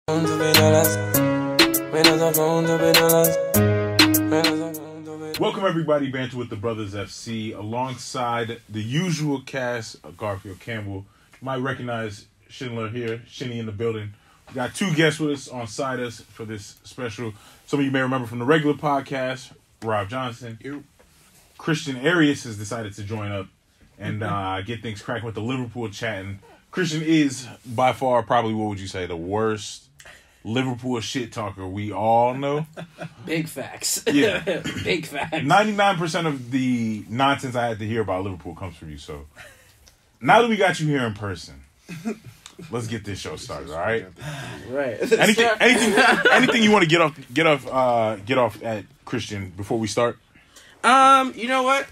Welcome everybody, Banter with the Brothas FC, alongside the usual cast of Garfield Campbell. You might recognize Schindler here, Shinny in the building. We got two guests with us on side us for this special. Some of you may remember from the regular podcast, Rob Johnson. Christian Arias has decided to join up and get things cracking with the Liverpool chatting. Christian is by far probably, what would you say, the worst Liverpool shit talker we all know. Big facts. Yeah. Big facts. 99% of the nonsense I had to hear about Liverpool comes from you. So now that we got you here in person, let's get this show started, all right? Right. Anything you want to get off at Christian before we start? You know what?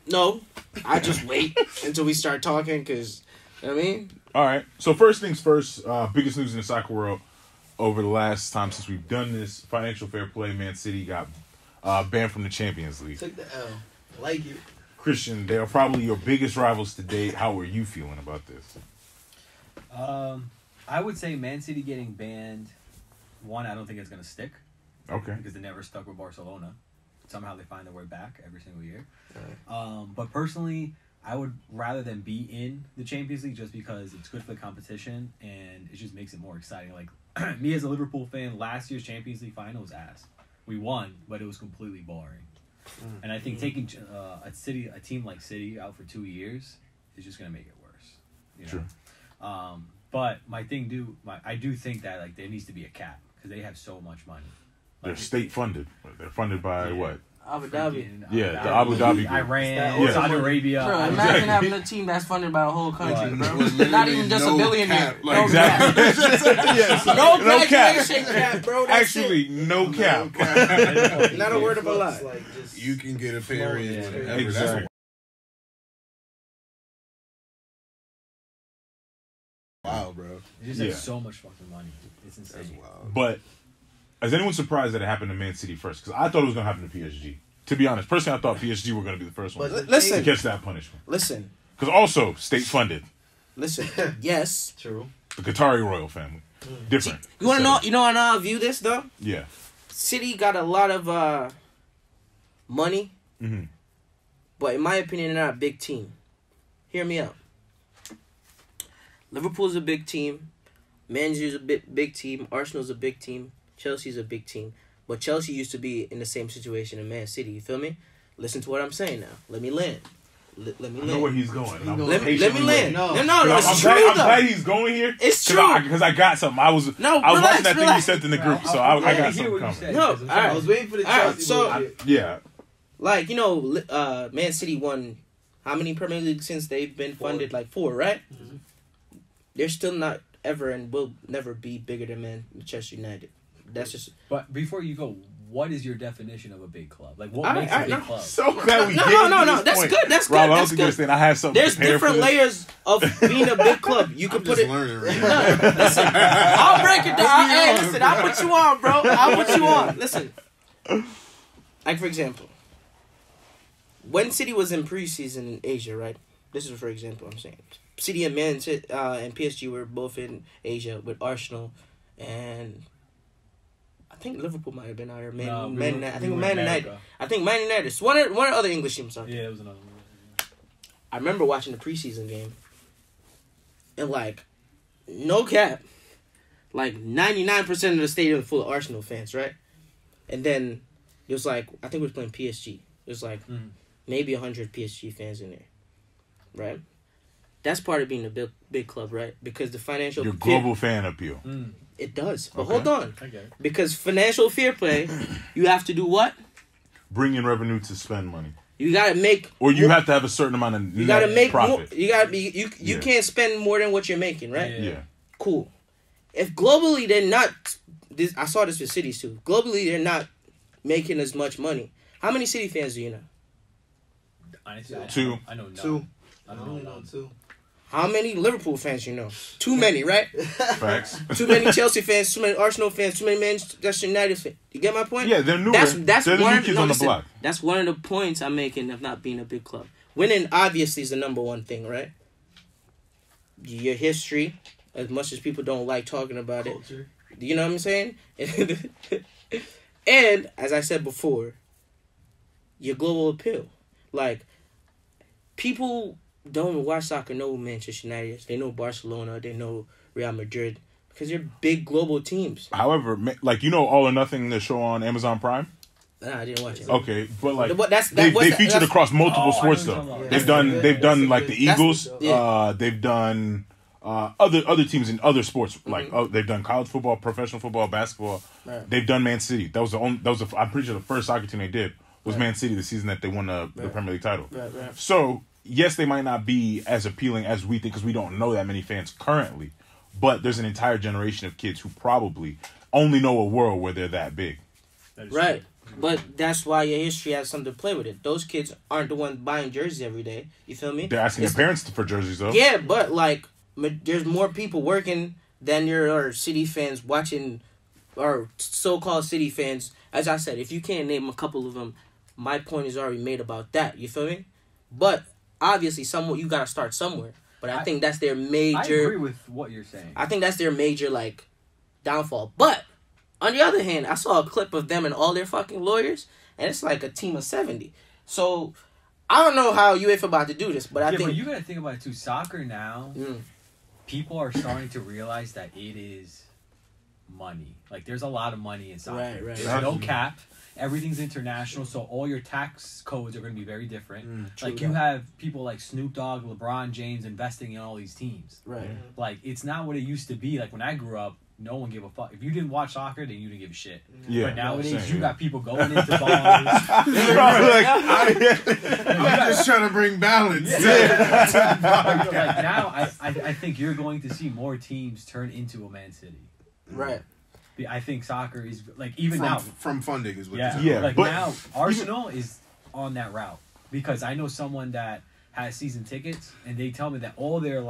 No. I just wait until we start talking because, you know what I mean? All right. So first things first, biggest news in the soccer world over the last time since we've done this, financial fair play, Man City got banned from the Champions League. Took the L. Like it. Christian, they are probably your biggest rivals to date. How are you feeling about this? I would say Man City getting banned, one, I don't think it's going to stick. Okay. Because they never stuck with Barcelona. Somehow they find their way back every single year. Right. But personally, I would rather than be in the Champions League just because it's good for the competition and it just makes it more exciting. Like, me as a Liverpool fan, last year's Champions League final was ass. We won, but it was completely boring. And I think taking a team like City out for 2 years is just going to make it worse. You know? True. But I do think that like there needs to be a cap because they have so much money. They're state funded. They're funded by what? Abu Dhabi. The Abu Dhabi group. Iran, Saudi Arabia. Bro, imagine having a team that's funded by a whole country, bro. Not even just no a billionaire. cap. No Exactly. Yes. No cap. cap, bro. That's Actually, no cap. it. Not a word of a lie. Like, just You can get a pay raise whenever. Exactly. That's wow, bro. They just have so much fucking money. It's insane. That's wild. But is anyone surprised that it happened to Man City first? Because I thought it was going to happen to PSG. To be honest, personally, I thought PSG were going to be the first one But to listen, catch that punishment. listen. Because also, state funded. Listen. Yes. true. The Qatari royal family. Different. You want to know? You know how I view this though? Yeah. City got a lot of money, Mm-hmm. but in my opinion, they're not a big team. Hear me out. Liverpool's a big team. Man U's a big team. Arsenal's a big team. Chelsea's a big team. But Chelsea used to be in the same situation in Man City. You feel me? Listen to what I'm saying now. Let me land. Let me I land. know where he's going. Let me land. No. No, it's true I'm though. glad he's going here. It's true. Because I got something. I was watching that thing you sent in the group, so I got something coming. No, all right. I was waiting for the All right, Chelsea so- bullshit. Yeah. Like, you know, Man City won how many Premier Leagues since they've been funded? Like 4, right? Mhm. They're still not ever and will never be bigger than Manchester United. That's just... But before you go, what is your definition of a big club? Like, what All makes right, a big no. club? So glad we No, get no, into no, no. this That's point. good. That's Rob, good. I don't That's think you good. understand. I have something There's prepared for different this. layers of being a big club. You can I'm put just it... learning right No, now. listen. I'll break it down. Hey, listen. I'll put you on, bro. I'll put you on. Listen. Like, for example, when City was in preseason in Asia, right? This is for example I'm saying. City and Man City, and PSG were both in Asia with Arsenal, and I think Liverpool might have been out here. Man United. I think Man United. I think Man United. It's one of the other English teams out there. Yeah, it was another one. I remember watching the preseason game, and like, no cap, like 99% of the stadium was full of Arsenal fans, right? And then it was like, I think we were playing PSG. It was like maybe 100 PSG fans in there, right? That's part of being a big club, right? Because the financial Your global fan appeal. it does. But Okay. hold on, Okay. because financial fair play, you have to do what? Bring in revenue to spend money. You gotta make, Or you have to have a certain amount of you gotta make more. profit. You gotta be you Yeah. can't spend more than what you're making, right? Yeah. Yeah. Cool. If globally they're not, this I saw this with cities too. Globally they're not making as much money. How many City fans do you know? Honestly, Two. I know none. Two. I I don't only know know none. 2. How many Liverpool fans you know? Too many, right? Facts. Too many Chelsea fans, too many Arsenal fans, too many Manchester United fans. You get my point? Yeah, they're newer. That's they're the one new of kids no, on the listen, block. That's one of the points I'm making of not being a big club. Winning obviously is the number one thing, right? Your history, as much as people don't like talking about it. Culture. You know what I'm saying? And as I said before, your global appeal. Like, people don't watch soccer know Manchester United. They know Barcelona. They know Real Madrid because they're big global teams. However, like, you know, All or Nothing, the show on Amazon Prime. Nah, I didn't watch it. Okay, but like They featured across multiple sports though. They've done like the Eagles. They've done other teams in other sports. Like they've done college football, professional football, basketball. Right. They've done Man City. That was I'm pretty sure the first soccer team they did was Man City the season that they won the Premier League title. Right. So yes, they might not be as appealing as we think because we don't know that many fans currently. But there's an entire generation of kids who probably only know a world where they're that big. Right. But that's why your history has something to play with it. Those kids aren't the ones buying jerseys every day. You feel me? They're asking their parents for jerseys, though. Yeah, but, like, there's more people working than your City fans watching, or so-called City fans. As I said, if you can't name a couple of them, my point is already made about that. You feel me? But, obviously, you got to start somewhere. But I think that's their major... I agree with what you're saying. I think that's their major, like, downfall. But... on the other hand, I saw a clip of them and all their fucking lawyers, and it's like a team of 70. So, I don't know how UEFA about to do this, but I think... but you gotta think about it, too. Soccer now, people are starting to realize that it is money. Like, there's a lot of money in soccer. Right. There's no cap. Everything's international, so all your tax codes are going to be very different. Like, you have people like Snoop Dogg, LeBron James investing in all these teams. Right. Like, it's not what it used to be. Like, when I grew up, no one gave a fuck. If you didn't watch soccer, then you didn't give a shit. Yeah, but nowadays, you got people going into bars. I'm just trying to bring balance. Like, now, I think you're going to see more teams turn into a Man City. Right. I think soccer is, like, even from, now. From funding is what Yeah. you're saying. Yeah, Like, but now, Arsenal is on that route. Because I know someone that has season tickets, and they tell me that all their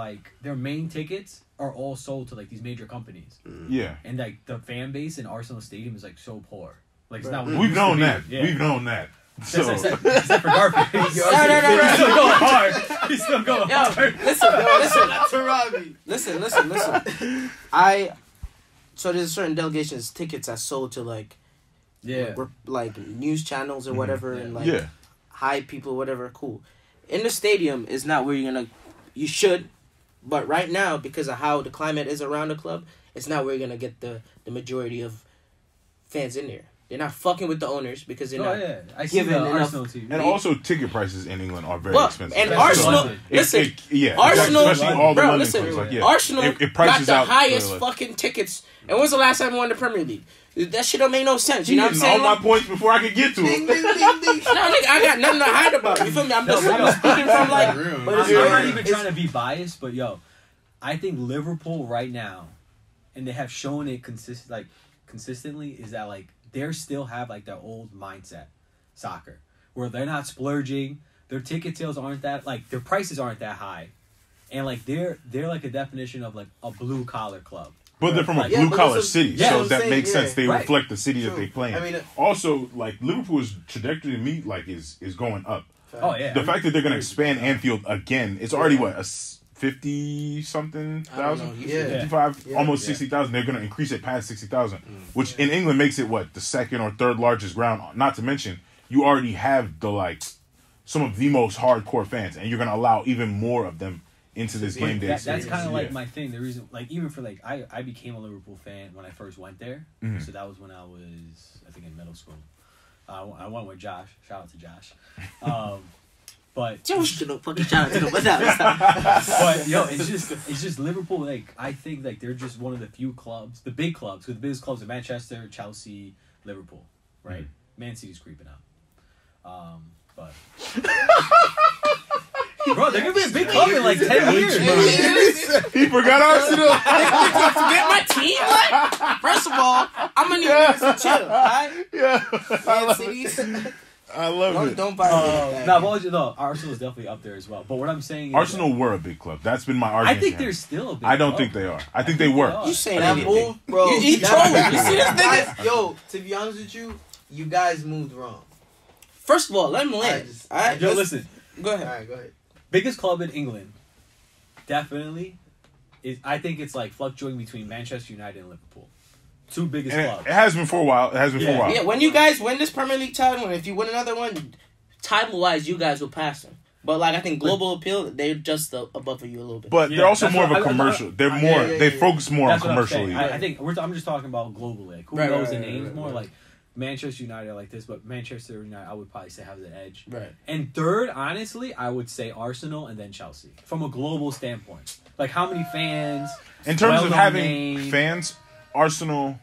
main tickets are all sold to, like, these major companies. Yeah. And, like, the fan base in Arsenal Stadium is, like, so poor. Like, it's not what it We've used to known be. that. Yeah. We've known that. So Except for Garfield. He's No. still going hard. He's still going hard. Listen. So there's certain delegations tickets are sold to, like, like news channels or whatever, and like high people, whatever. Cool. In the stadium is not where you should, but right now, because of how the climate is around the club, it's not where you're gonna get the majority of fans in there. They're not fucking with the owners because they're not I see giving the enough. Arsenal team. and also ticket prices in England are very Well, expensive. and Especially Arsenal, London. listen, yeah, Arsenal, especially all the bro, London listen, clubs, like, yeah. Arsenal it got prices the out highest like, fucking tickets. And when's the last time we won the Premier League? That shit don't make no sense. You know what I'm all saying? my points before I could get to it. No, nigga, I got nothing to hide about. You feel me? I'm just speaking from like. But I'm not even trying to be biased, but yo, I think Liverpool right now, and they have shown it consistently, is that like they still have like their old mindset, soccer, where they're not splurging, their ticket sales aren't that like their prices aren't that high, and like they're like a definition of like a blue collar club. But they're from a Yeah, blue but collar listen, city, yeah, so I'm that saying, makes yeah. sense. They Right. reflect the city that True. they play in. I mean, also, like Liverpool's trajectory to me, like is going up. Oh yeah, The fact that they're going to expand Anfield again, it's already what 50-something thousand, Yeah. 55, Yeah. almost Yeah. 60,000. They're going to increase it past 60,000, which in England makes it what the second or third largest ground. Not to mention, you already have some of the most hardcore fans, and you're going to allow even more of them into this game day. That's series. kind of like Yeah. my thing. The reason, like, even for like, I became a Liverpool fan when I first went there. So that was when I was, I think, in middle school. I went with Josh. Shout out to Josh. But Fucking shout out to them. What's up? but yo, it's just Liverpool. Like, I think like they're just one of the few clubs, the big clubs, because the biggest clubs are Manchester, Chelsea, Liverpool, right? Man City's creeping out. But bro, they're gonna be a big club in like 10 years. He forgot Arsenal. Forget my team. Like, first of all, I'm gonna need to chill. Alright, Man City. I love it. Don't buy that. No, Arsenal's definitely up there as well. But what I'm saying is Arsenal were a big club. That's been my argument. I think to they're him. still a big I don't club. think they are. I think they were. are. You saying That anything? move, bro. He trolling. You see this nigga? Yo, to be honest with you, you guys moved wrong. First of all, let him land. Alright, Yo, listen. Go All ahead. right, go ahead. Biggest club in England, definitely. I think it's like fluctuating between Manchester United and Liverpool. two biggest And clubs. it has been for a while. It has been for a while. Yeah, when you guys win this Premier League title, and if you win another one, title-wise, you guys will pass them. But like I think global appeal, they're just above you a little bit. But Yeah, they're also that's more of what a commercial. They're more. yeah, they yeah. focus more on That's what I'm saying. commercially. I think I'm just talking about globally. Like, who Right, knows right, the right, names right, more? right. Like Manchester United are like this, but Manchester United I would probably say have the edge. Right. And third, honestly, I would say Arsenal and then Chelsea from a global standpoint. Like how many fans? In terms of well-known having name. fans, Arsenal.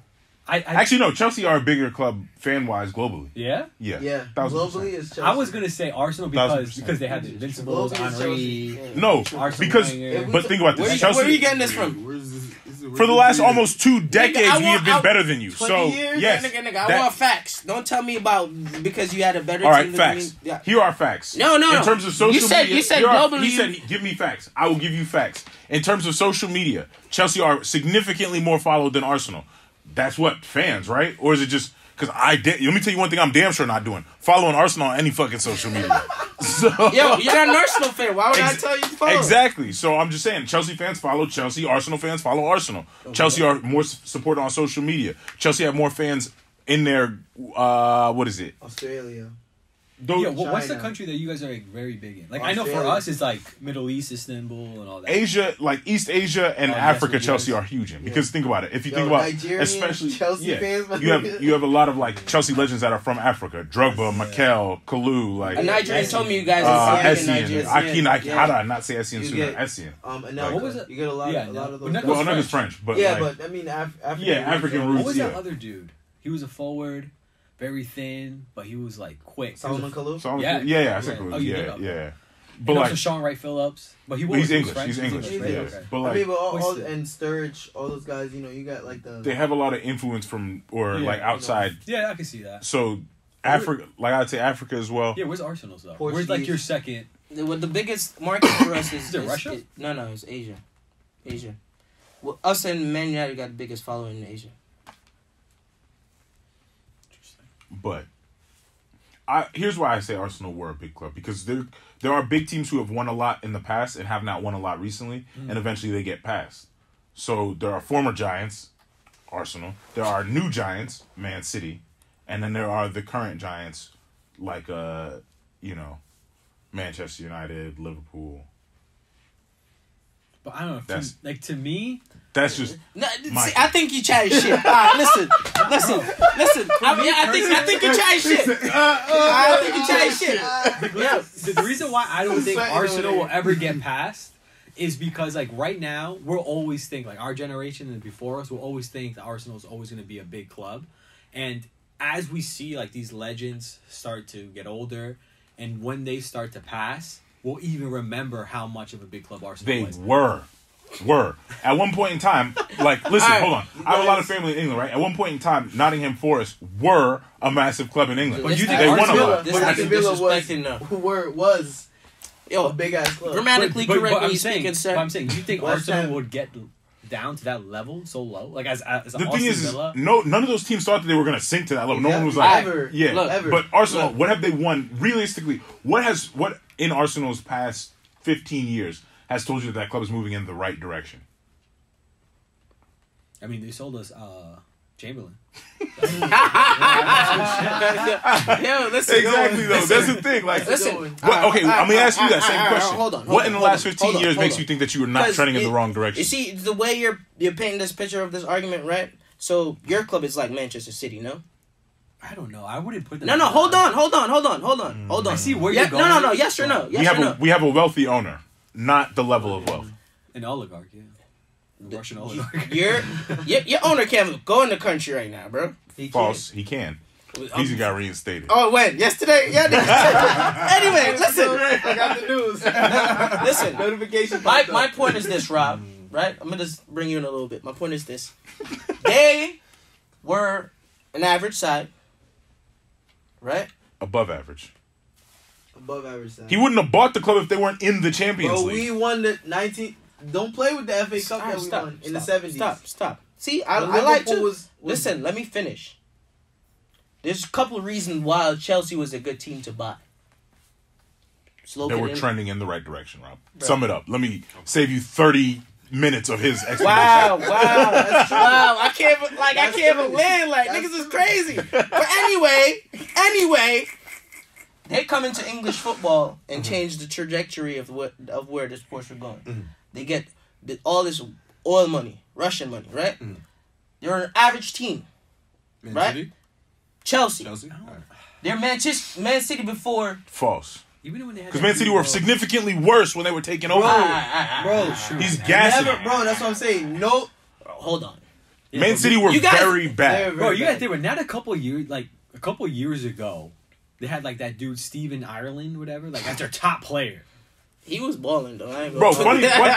I Actually, no. Chelsea are a bigger club fan-wise globally. yeah. Yeah. Yeah, 1000%. globally is Chelsea. I was gonna say Arsenal 1000%. because they had the Invincibles, Globally is Henry. Chelsea. No, Arsenal because Wenger. but think about where, this. where are you Chelsea getting this from? for the last almost 2 decades I we have want- been I- better than you. 20 So years? yes, Nigga, I that- want facts. Don't tell me about because you had a better all right, team facts. than me. Yeah. Here are facts. No. In terms of social media, You said here are- globally. He said, "Give me facts." I will give you facts. In terms of social media, Chelsea are significantly more followed than Arsenal. That's what fans, right? Or is it just because let me tell you one thing I'm damn sure not doing: following Arsenal on any fucking social media. So Yo, you're not an Arsenal fan. Why would I Ex- tell you to follow? Exactly. So I'm just saying, Chelsea fans follow Chelsea. Arsenal fans follow Arsenal. Chelsea are more supported on social media. Chelsea have more fans in their what is it? Australia. Yeah, what's the China. country that you guys are like very big in? Like I know for Australia. us it's like Middle East, Istanbul, and all that. Asia, like East Asia and Oh, yes, Africa, yes. Chelsea are huge in. Because think about it. If you Yo, think about Nigerian especially Chelsea fans, you have a lot of like Chelsea legends that are from Africa. Drogba, Mikel, Kalu, like A Nigerian told me you guys Essien. Nigerian. How did I not say Essien You sooner? get- Essien. Anelka. What was it? You get a lot, Yeah, a lot of those. Anelka's guys. Well, Anelka's French, but Yeah, like, but I mean, African. Yeah, African roots. What was that yeah. other dude? He was a forward, very thin, but he was like quick. Solomon Kalou. So Yeah. I said Oh, Kalu. you did? Yeah, Okay. yeah. But But also like, Sean Wright Phillips, but he but was he's English. French. He's English. He's Yeah. English. But I like, mean, but all, What's and Sturridge, all those guys, you know, you got like the. they have a lot of influence from or Yeah, like you know. outside. Yeah, I can see that. So Africa, like I'd say Africa as well. Yeah, where's Arsenal's though? Portuguese. Where's like your second? The biggest market for us is Is it Russia? No, it's Asia. Asia. Well, us and Man United got the biggest following in Asia. But here's why I say Arsenal were a big club, because there are big teams who have won a lot in the past and have not won a lot recently, and eventually they get past. So there are former giants, Arsenal. There are new giants, Man City, and then there are the current giants, like Manchester United, Liverpool. But I don't know. That's- To me, That's just No, My- see, I think you chatting shit. All right, listen. I think you chatting shit. I think you chatting shit. Yeah. the reason why I don't think Sweating Arsenal over will there. ever get past is because like right now we'll always think like our generation and before us will always think that Arsenal is always going to be a big club, and as we see like these legends start to get older, and when they start to pass, we'll even remember how much of a big club Arsenal they was. were at one point in time. Like, listen, All right, hold on. I have a lot of family in England, right? At one point in time, Nottingham Forest were a massive club in England. But you think they won a Arsenal- lot. This But nigga Aston Villa disrespecting now. was a Yo, big ass club. grammatically But correct when I'm you saying, speaking, sir. but I'm saying, you think West Arsenal Ham- would get down to that level so low? Like as The Aston thing is Villa? none of those teams thought that they were going to sink to that level. No one was like, ever. yeah. Look, ever. But Arsenal, Look. what have they won? Realistically, what in Arsenal's past 15 years has told you that club is moving in the right direction? I mean, they sold us Chamberlain. Yo, listen. Exactly, though. That's the thing. Like, Listen. what, okay, I'm going to ask you that same question. Hold on. What in the last 15 hold on, years hold makes on. you think that you are not 'Cause trending in the wrong direction? You see, the way you're painting this picture of this argument, right? So your club is like Manchester City, no? I don't know. I wouldn't put them. No, hold on. Hold on. I see where Yeah, you're going. no. Yes or no? we Yes have or no? we have a wealthy owner, not the level of wealth. An oligarch, yeah. A Russian oligarch. Your owner can't go in the country right now, bro. False. He can. He's got reinstated. Oh, when? Yesterday? Yeah. Anyway, listen. I got the news. Listen. Notification. My point is this, Rob. Right? I'm gonna just bring you in a little bit. My point is this: they were an average side, right? Above average. above average side. He wouldn't have bought the club if they weren't in the Champions Bro, League. we won the 19. Don't play with the FA Cup that we won in the 70s. Stop. See, I When like to Liverpool was listen. Let me finish. There's a couple of reasons why Chelsea was a good team to buy. They were trending in the right direction, Rob. Sum it up. Let me save you 30 minutes of his explanation. Wow. I can't even land. Like niggas is crazy. But anyway, they come into English football and change the trajectory of where the sports are going. They get all this oil money, Russian money, right? They're an average team, right? City? Chelsea. All right. They're Man City before. False. Even when they had Because Man City were significantly worse when they were taking over. Bro, He's gassing. bro, that's what I'm saying. No, Hold on. Man City were You guys- very bad. Bro, you got to think, not a couple years ago, they had like that dude Steven Ireland, whatever, like that's their top player. He was balling though. I ain't Bro, gonna-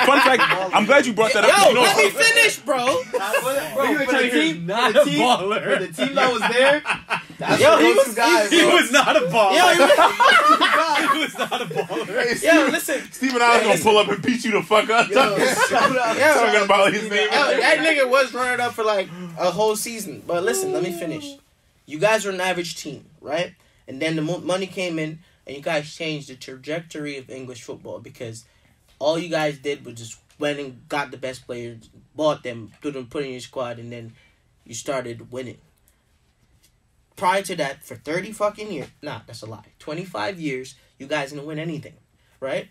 fun fact. I'm glad you brought that up. Yo, You know let me what's- finish, bro. bro, for the team, not for the a team, baller. for the team that was there, that's Yo, the he go-to was- guy, He bro. was not a baller. Yo, He was not a baller. yo, listen. Steven Ireland gonna pull up and beat you the fuck up. Yo, shout out. Yeah, talking about his name. Yo, that nigga was running up for like a whole season. But listen, let me finish. You guys are an average team, right? And then the money came in, and you guys changed the trajectory of English football because all you guys did was just went and got the best players, bought them, put in your squad, and then you started winning. Prior to that, for 30 fucking years, nah, that's a lie. 25 years, you guys didn't win anything, right?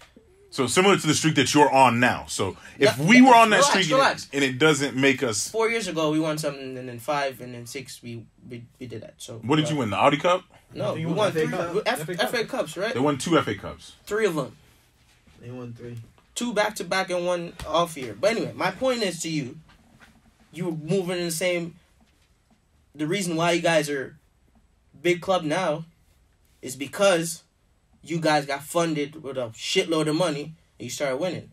So similar to the streak that you're on now. So if Yeah, we were on that relax, streak relax. and it doesn't make us, 4 years ago, we won something, and then 5, and then 6, we did that. So what did you win? The Audi Cup? No, think we it won was 3 FA Cup. FA Cups, right? They won 2 FA Cups. 3 of them. They won 3. 2 back-to-back and 1 off year. But anyway, my point is to you, you were moving in the same... The reason why you guys are big club now is because you guys got funded with a shitload of money and you started winning.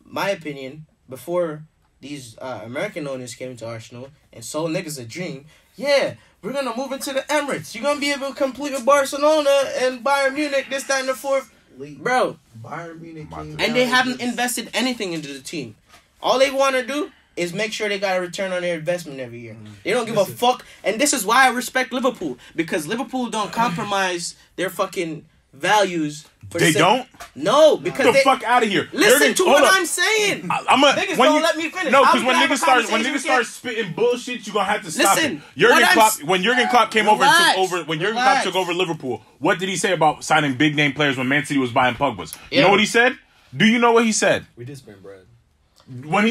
My opinion, before these American owners came to Arsenal and sold niggas a dream, yeah, we're going to move into the Emirates. You're going to be able to compete with Barcelona and Bayern Munich, this, that, and the fourth. Bro, Bayern Munich came and down they haven't just- invested anything into the team. All they want to do is make sure they got a return on their investment every year. They don't give a fuck. And this is why I respect Liverpool. Because Liverpool don't compromise their fucking values. For They the don't? No, because Get the they... fuck out of here. Listen to Hold what up. I'm saying. I'm a, Niggas when don't you, let me finish. No, How because we when have a niggas start conversation spitting bullshit, you gonna have to stop Listen, it. Jurgen what I'm Klopp, s- when Jurgen Klopp came over and Relax, took over, when Jurgen Klopp relax. took over Liverpool, what did he say about signing big name players when Man City was buying Pogba's? You Yeah. know what he said? Do you know what he said? We did spend bread. When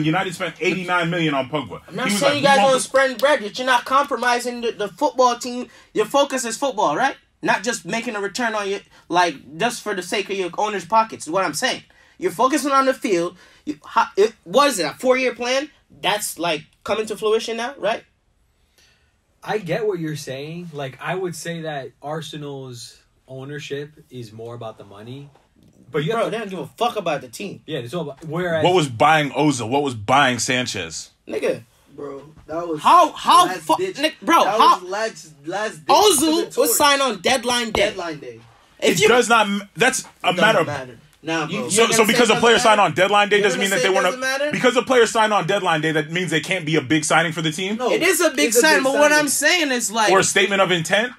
United spent 89 million on Pogba, I'm not he was saying like, you guys we want don't spread bread, but you're not compromising the football team. Your focus is football, right? Not just making a return on your, like, just for the sake of your owner's pockets, is what I'm saying. You're focusing on the field. What is it, a 4-year plan? That's, like, coming to fruition now, right? I get what you're saying. Like, I would say that Arsenal's ownership is more about the money. But you Bro, have they don't give a fuck about the team. yeah, it's all about. Whereas What was buying Ozil? What was buying Sanchez? Nigga, Bro, that was how last ditch. bro, That how was last ditch to the Ozil was torch. signed on deadline day. Deadline day. If It you does not. That's a doesn't matter of. matter. Nah, You- bro. So, You're so gonna because say a it player doesn't signed matter? on deadline day You're doesn't gonna mean that say they it weren't. doesn't matter? Because a player signed on deadline day, that means they can't be a big signing for the team No, It is a big it's sign, but what signing. I'm saying is like, or a statement of intent.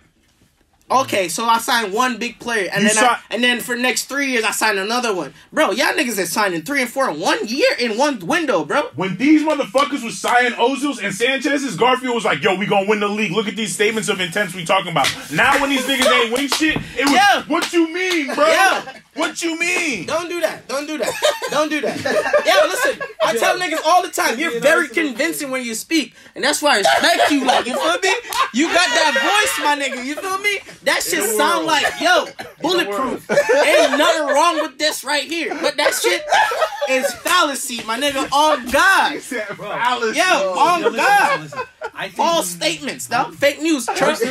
okay, so I signed one big player, and You and then for the next 3 years I signed another one. Bro, y'all niggas is signing 3 and 4 in 1 year in one window, bro. When these motherfuckers was signing Ozils and Sanchez's, Garfield was like, "Yo, we gonna win the league. Look at these statements of intents we talking about." Now when these niggas ain't win shit, it was Yeah. what you mean, bro? Yeah. What you mean? Don't do that. Don't do that. Don't do that. Yo, listen, I tell niggas all the time, you're very convincing when you speak, and that's why I respect you. Like, you feel me? You got that voice, my nigga. You feel me? That shit sound like, yo, bulletproof. Ain't nothing wrong with this right here. But that shit is fallacy, my nigga. On God. Yo, on Yo, listen, God. listen. I think False statements, dog. Fake news. Trust me.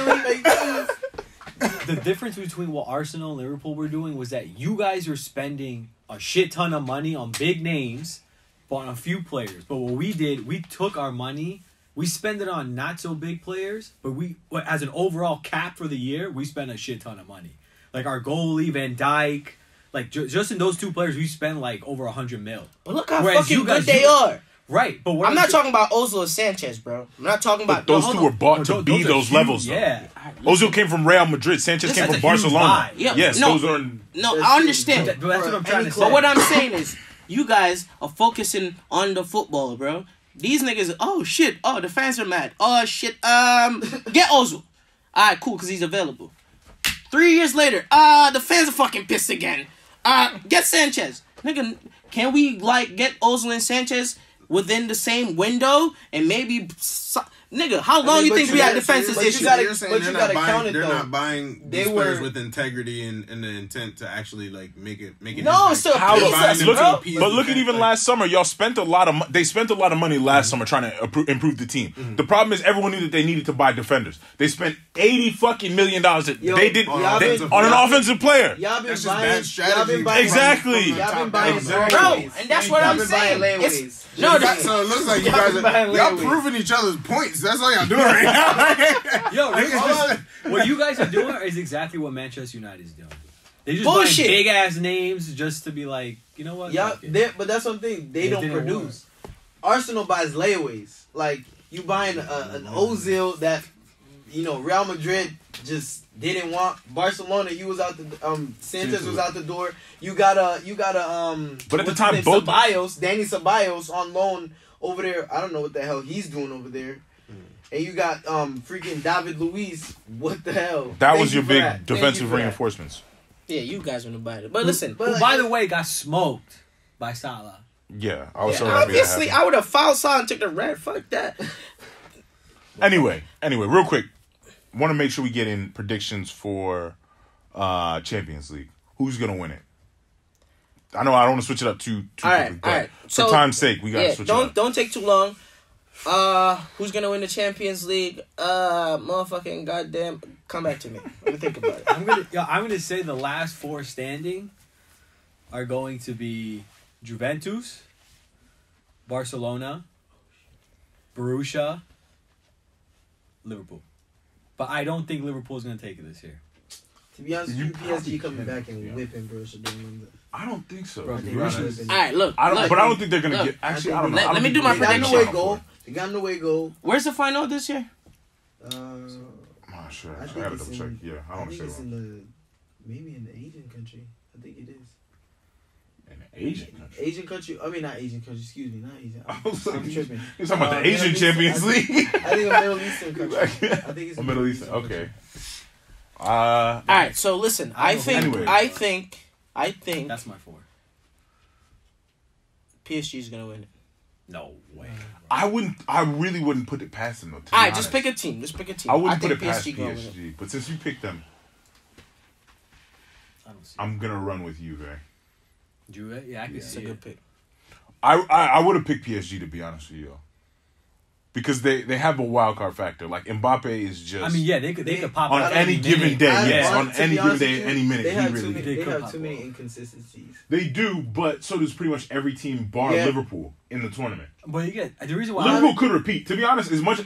the difference between what Arsenal and Liverpool were doing was that you guys are spending a shit ton of money on big names, but on a few players. But what we did, we took our money, we spent it on not so big players, but as an overall cap for the year, we spent a shit ton of money. Like our goalie, Van Dijk, like just in those two players, we spent like over 100 mil. But look how Whereas fucking you guys- good they are. Right, but what I'm not talking about Ozil and Sanchez, bro. I'm not talking about... But those no, two hold were on. bought to be are those huge, levels, though. Yeah. Ozil came from Real Madrid. Sanchez came That's from a huge Barcelona. buy. Yeah, yes, no. those are. No, I understand. That's what I'm trying to say. But what I'm saying is, you guys are focusing on the football, bro. These niggas, oh shit, oh the fans are mad. Oh shit, get Ozil. Alright, cool, cause he's available. 3 years later, the fans are fucking pissed again. Get Sanchez. Nigga, can we get Ozil and Sanchez within the same window and maybe nigga, how long you think we had defenses issue? You're saying they're not buying They these players were- with integrity and the intent to actually make it. No, impact. still How please us, look, bro. but look at even last summer, y'all spent a lot of they spent a lot of money last summer trying to improve the team. The problem is everyone knew that they needed to buy defenders. They spent $80 million that Yo, they did y'all on been- an offensive player. Y'all been That's just buying. bad Y'all strategy. been buying. Exactly. Y'all been buying Exactly. Bro, layaways. and that's what Y'all I'm been saying. buying It's- layaways. No, So it looks like you Y'all guys been buying y'all layaways. proving each other's points. That's all y'all doing right now. Yo, Niggas just- what you guys are doing is exactly what Manchester United is doing. They just Bullshit. buying big ass names just to be like, you know what? Yeah, Fuck it. but that's one thing. They It don't didn't produce. Arsenal buys layaways. Like you buying an Ozil that Real Madrid just didn't want. Barcelona, you was out the Sanchez was out the door. You got a But at the what's time, his name? both- Ceballos, Danny Ceballos on loan over there. I don't know what the hell he's doing over there. And you got freaking David Luiz. What the hell? That Thank was you your for big that. Thank defensive you for that. reinforcements. Yeah, you guys want to buy it. But listen, But Who, by the way, got smoked by Salah. Yeah, I was so Yeah, happy that obviously, happened. I would have fouled Salah and took the red. Fuck that. Anyway, real quick, want to make sure we get in predictions for Champions League. Who's gonna win it? I know I don't want to switch it up too All right, quickly, but all right. for So, time's sake, we gotta switch it up. don't take too long. Who's gonna win the Champions League? Motherfucking goddamn, come back to me. Let me think about it. I'm gonna say the last four standing are going to be Juventus, Barcelona, Borussia, Liverpool. But I don't think Liverpool's gonna take it this year. To be honest, You with you, PSG probably coming can, back and yeah. whipping Borussia Dortmund. I don't think so. Bro, to be Borussia honest. is- All right, look. I don't, look. but I don't think they're gonna Look, get. Actually, I I don't know. think I don't let me think do my they They got get no prediction. way shot goal. for They got no way goal. Where's the final this year? Uh, it. I'm not sure. I I think gotta it's double check. in- Yeah, I I don't want think to it's say in wrong. maybe in the Asian country. I think it is. In the Asian country. Asian country. I mean, not Asian country. Excuse me, not Asian. I was like, I'm tripping. You're talking about the Asian Middle East- Champions I League. think a Middle Eastern country. I think it's A Middle Eastern. country. Okay. All right, so listen. I Anyway. think That's my four. PSG is gonna win it. No way. I really wouldn't put it past them though. All right, just pick a team. Just pick a team. I wouldn't put think it past gonna win it. PSG, but since you picked them, I don't see. I'm gonna run with you, Ray. Juve? Yeah, I can It's see a it. good pick. I would have picked PSG to be honest with you, because they have a wild card factor. Like Mbappe is just. I mean, yeah, they could pop on out any given minute. day, I- yes, I- on to be any given honest day, with you, any minute, They he have really. too many, they could have pop too many off. inconsistencies. They do, but so does pretty much every team bar Yeah. Liverpool in the tournament. But you get the reason why Liverpool could repeat. To be honest, as much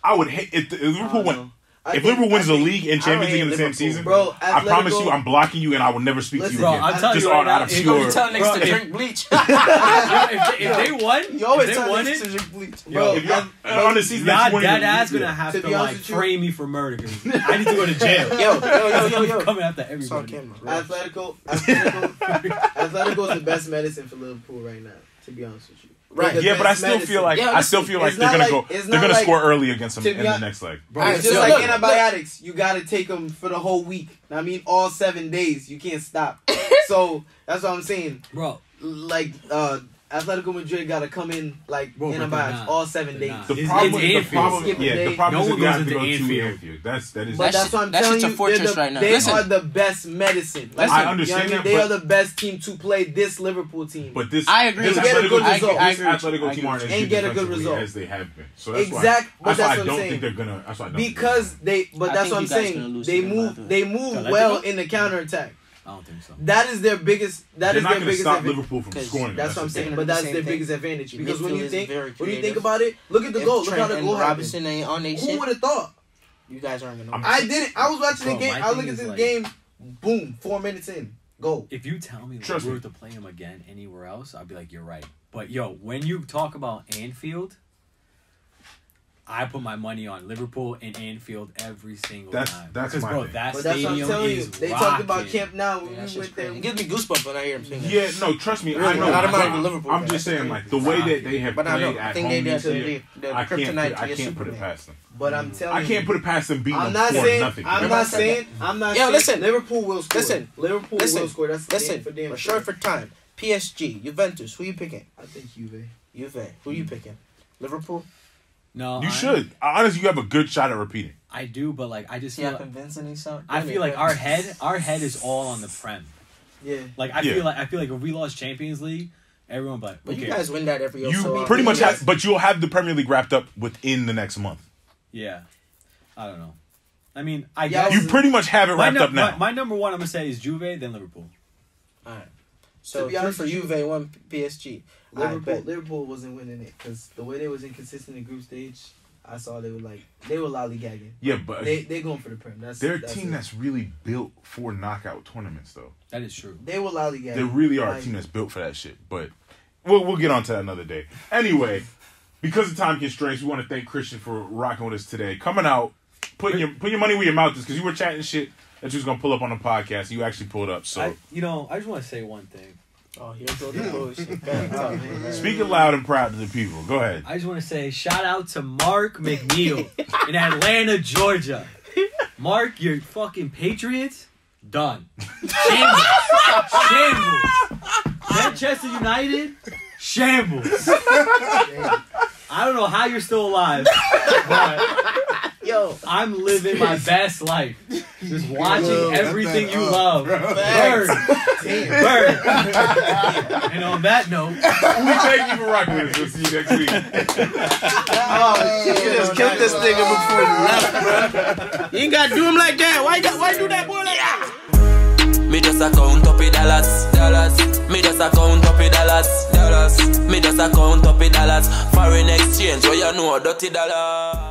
I would hate if Liverpool went. If Liverpool wins the league and Champions League in the same season, Bro, I promise Atletico- you, I'm blocking you and I will never speak to you Listen, Bro, again. I'm telling Just you right out now, of if- pure. You tell niggas Bro, to if- drink bleach. if they won, You always if they tell won niggas it, to drink bleach. Yo, Bro, if y'all on the season y'all that's winning dead the ass league, gonna have To to be honest like with you- frame me for murder. 'Cause I need to go to jail. Yo. Coming after It's on everybody. camera. Atletico is the best medicine for Liverpool right now. To be honest with you, Right. They're the Yeah, but I best still medicine. feel like Yeah, I still feel like it's they're not gonna like- go. it's They're not gonna like- score early against them to in be the hon- next leg. Bro, It's just Look, like look. antibiotics. You gotta take them for the whole week. I mean, all 7 days. You can't stop. So that's what I'm saying. Bro, Like, Atletico Madrid gotta come in like Bro, but antibiotics they're not. all 7 They're days. not. The It's- problem, it's the Anfield. problem, Skip a yeah, day. the problem No is one that you goes have to into go to Anfield. Anfield. That is. But That that's shit- what I'm that telling shit's a you. fortress They're right now. They Listen. are the best medicine. I You know understand what I mean? that, They but- are the best team to play this Liverpool team. But this, I agree This with you. Get a good Atletico, result. I this agree with you. Atletico I team aren't as And good get a good defensively result. as they have been. So that's Exact- why. but That's why that's I what don't I'm think saying. they're gonna. That's why I don't think Because they, but I that's think what I'm you guys gonna saying. lose They to them, by move. the way. They move Atletico? well in the counterattack. I don't think so. That is their biggest. That they're is not their gonna biggest. stop advantage. Liverpool from 'Cause scoring. That's what I'm the saying. thing. But The that's same their thing. biggest advantage. Because when Midfield you is think, very when you think creative. about it, look at the If goal. Look Trent how the and goal happened. Robinson ain't on they Who shit, would have thought? you guys aren't gonna. I didn't. I was watching Bro, the game. my I was thing looking at is the like- game. Boom! 4 minutes in, goal. If you tell me like, Trust we me. were to play him again anywhere else, I'd be like, you're right. But yo, when you talk about Anfield, I put my money on Liverpool and Anfield every single time. That's because my bro, thing. that But that's what I'm stadium telling you. is They talked about rocking. Camp Nou when Yeah, we that's went just there. crazy. It gives me goosebumps when I hear him saying that. Yeah, no, trust me. I Really, know. not but about Liverpool, I'm man. just saying, like the way that they have But I played know. I at think home they this did year, the I kryptonite to your can't put it Superman. past them. But I'm telling you, I can't put it past them beating I'm them not for saying. nothing. I'm not saying. I'm not Yo, saying. listen. Liverpool will score. Listen. Liverpool Listen. will score. That's Listen, damn for damn we're sure. short for time. PSG, Juventus, who you picking? I think Juve. Juve. Who you picking? Liverpool? No, You should. Honestly, you have a good shot at repeating. I do, but like I just feel. Yeah, convincing himself. I feel like our head is all on the Prem. Yeah. Like I feel like if we lost Champions League, everyone but But you guys win that every year. You pretty much have, but you'll have the Premier League wrapped up within the next month. Yeah, I don't know. I mean, I Yeah, guess You pretty much have it wrapped up now. My number one, I'm gonna say, is Juve, then Liverpool. All right. So To be 3 honest for with you, Juve, 1 PSG. I bet. Liverpool wasn't winning it because the way they was inconsistent in group stage, I saw they were lollygagging. Yeah, but They going for the Prem. they're a team that's really built for knockout tournaments, though. That is true. They were lollygagging. They really are a Like, team that's built for that shit. But we'll get on to that another day. Anyway, because of time constraints, we want to thank Christian for rocking with us today. Coming out, putting your money where your mouth is, because you were chatting shit that you was gonna pull up on the podcast. You actually pulled up. So I just want to say one thing. Oh, here goes the bullshit. Oh, man. speaking loud and proud to the people. Go ahead. I just want to say shout out to Mark McNeil in Atlanta, Georgia. Mark, your fucking Patriots done. Shambles. Manchester United, shambles. I don't know how you're still alive, but Yo, I'm living my best life. Just watching Yo, everything that's you that love. Burn. Burn. And on that note, We thank you for rocking with us. We'll see you next week. you just killed this nigga before you left, bro. You ain't gotta do him like that. Why do that boy like that? Me just a count up the dollars. Me just a count up the dollars. Me just a count up the dollars. Foreign exchange, where you know dirty dollar.